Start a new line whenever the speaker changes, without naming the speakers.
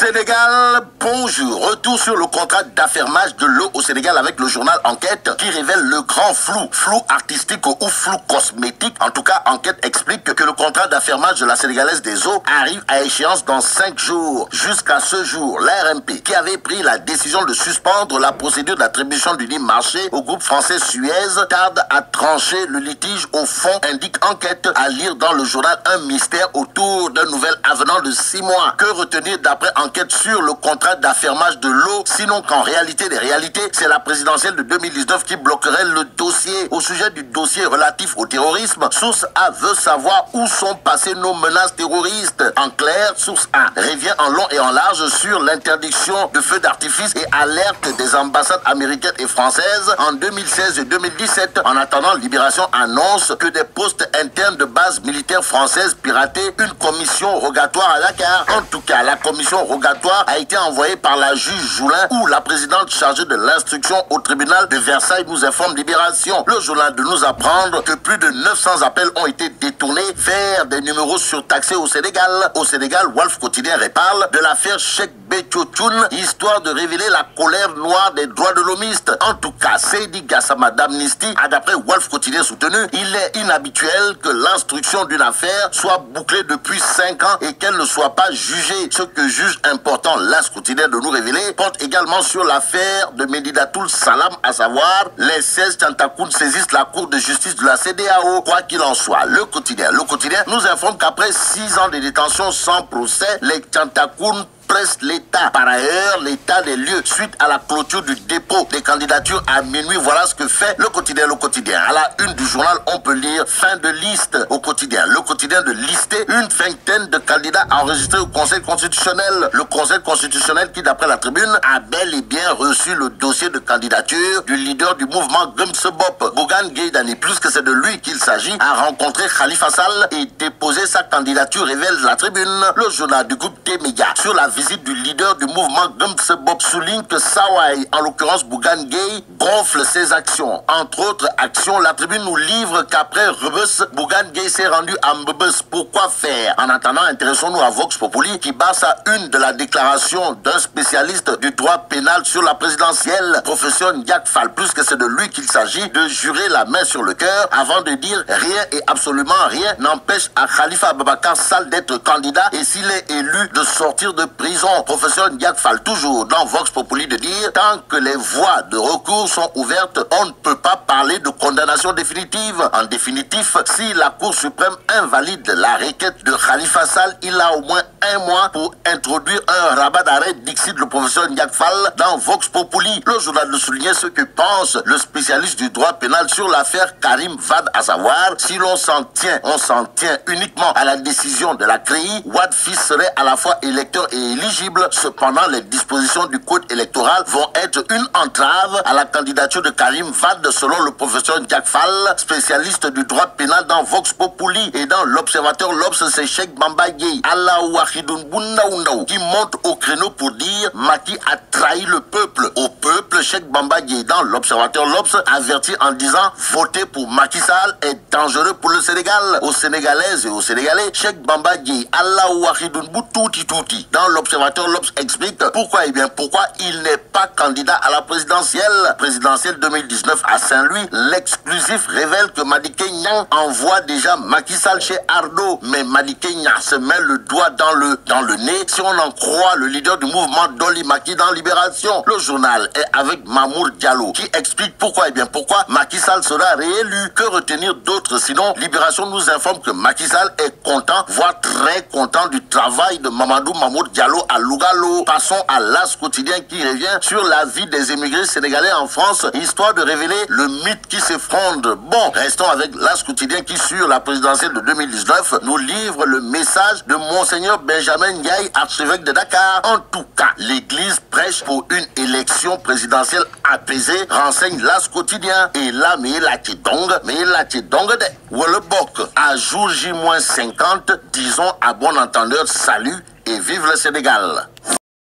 Sénégal, bonjour. Retour sur le contrat d'affermage de l'eau au Sénégal avec le journal Enquête qui révèle le grand flou artistique ou flou cosmétique. En tout cas, Enquête explique que le contrat d'affermage de la Sénégalaise des eaux arrive à échéance dans 5 jours. Jusqu'à ce jour, l'ARMP, qui avait pris la décision de suspendre la procédure d'attribution du libre marché au groupe français Suez, tarde à trancher le litige au fond, indique Enquête, à lire dans le journal un mystère autour d'un nouvel avenant de 6 mois. Que retenir d'après Enquête sur le contrat d'affermage de l'eau, sinon qu'en réalité des réalités, c'est la présidentielle de 2019 qui bloquerait le dossier. Au sujet du dossier relatif au terrorisme, Source A veut savoir où sont passées nos menaces terroristes. En clair, Source A revient en long et en large sur l'interdiction de feux d'artifice et alerte des ambassades américaines et françaises en 2016 et 2017. En attendant, Libération annonce que des postes internes de bases militaires françaises piratées, une commission rogatoire à Dakar. En tout cas, la commission rogatoire a été envoyée par la juge Joulin ou la présidente chargée de l'instruction au tribunal de Versailles, nous informe Libération. Le journal de nous apprendre que plus de 900 appels ont été détournés vers des numéros surtaxés au Sénégal. Au Sénégal, Walf Quotidien reparle de l'affaire Cheikh Béthio-Thioune, histoire de révéler la colère noire des droits de l'homiste. En tout cas, Seydi Gassama d'Amnesty a d'après Walf Quotidien soutenu, il est inhabituel que l'instruction d'une affaire soit bouclée depuis 5 ans et qu'elle ne soit pas jugée. Ce que juge important l'As Quotidien de nous révéler porte également sur l'affaire de Medinatoul Salam, à savoir les 16 Tchantacounes saisissent la Cour de justice de la CEDEAO. Quoi qu'il en soit, le quotidien nous informe qu'après 6 ans de détention sans procès, les Tchantacounes presse l'État. Par ailleurs, l'état des lieux suite à la clôture du dépôt des candidatures à minuit. Voilà ce que fait le quotidien. À la une du journal, on peut lire fin de liste au quotidien. Le quotidien de lister une vingtaine de candidats enregistrés au Conseil constitutionnel. Le Conseil constitutionnel qui, d'après la tribune, a bel et bien reçu le dossier de candidature du leader du mouvement Gumsebop. Bougane Gueye Dany, plus que c'est de lui qu'il s'agit, a rencontré Khalifa Sall et déposé sa candidature, révèle la tribune. Le journal du groupe T-Média sur la visite du leader du mouvement Gumsebop souligne que Sawai, en l'occurrence Bougane Gueye, gonfle ses actions. Entre autres actions, la tribune nous livre qu'après Rebus, Bougane Gueye s'est rendu à Mbebes. Pourquoi faire? En attendant, intéressons-nous à Vox Populi qui base à une de la déclaration d'un spécialiste du droit pénal sur la présidentielle, professeur Ndiak Fall, plus que c'est de lui qu'il s'agit, de jurer la main sur le cœur avant de dire rien et absolument rien n'empêche à Khalifa Ababakar Sall d'être candidat et s'il est élu de sortir de prison. Professeur Ndiak Fall, toujours dans Vox Populi, de dire tant que les voies de recours sont ouvertes, on ne peut pas parler de condamnation définitive. En définitif, si la Cour suprême invalide la requête de Khalifa Sall, il a au moins 1 mois pour introduire un rabat d'arrêt, dixit le professeur Ndiak Fall dans Vox Populi. Le journal nous souligne ce que pense le spécialiste du droit pénal sur l'affaire Karim Wade, à savoir si l'on s'en tient, on s'en tient uniquement à la décision de la CREI, Wade fils serait à la fois électeur et éligible. Cependant, les dispositions du code électoral vont être une entrave à la candidature de Karim Wade, selon le professeur Ndiak Fall, spécialiste du droit pénal dans Vox Populi. Et dans l'Observateur, l'Obs, c'est Cheikh Bamba Gueye, Allahu Wahidoun Boundaoundaou, qui monte au créneau pour dire Macky a trahi le peuple. Au peuple, Cheikh Bamba Gueye, dans l'Observateur, l'Obs, avertit en disant voter pour Macky Sall est dangereux pour le Sénégal. Aux Sénégalaises et aux Sénégalais, Cheikh Bamba Gueye, Allahu Wahidoun Boutouti Touti. Dans l'Observateur, l'Obs explique pourquoi. Eh bien, pourquoi il n'est pas candidat à la présidentielle 2019 à Saint-Louis. L'exclusif révèle que Madické Niang envoie déjà Macky Sall chez Ardo. Mais Madické Niang se met le doigt dans le nez, si on en croit le leader du mouvement Dolly Macky dans Libération. Le journal est avec Mamour Diallo qui explique pourquoi. Eh bien, pourquoi Macky Sall sera réélu. Que retenir d'autre sinon Libération nous informe que Macky Sall est content, voire très content du travail de Mamadou Mamour Diallo à Lugalo. Passons à l'As Quotidien qui revient sur la vie des émigrés sénégalais en France, histoire de révéler le mythe qui s'effondre. Bon, restons avec l'As Quotidien qui, sur la présidentielle de 2019, nous livre le message de Monseigneur Benjamin Ndiaye, archevêque de Dakar. En tout cas, l'église prêche pour une élection présidentielle apaisée, renseigne l'As Quotidien. Et là, mais la Tidong de Wallebok, à jour J-50, disons à bon entendeur, salut et vive le Sénégal.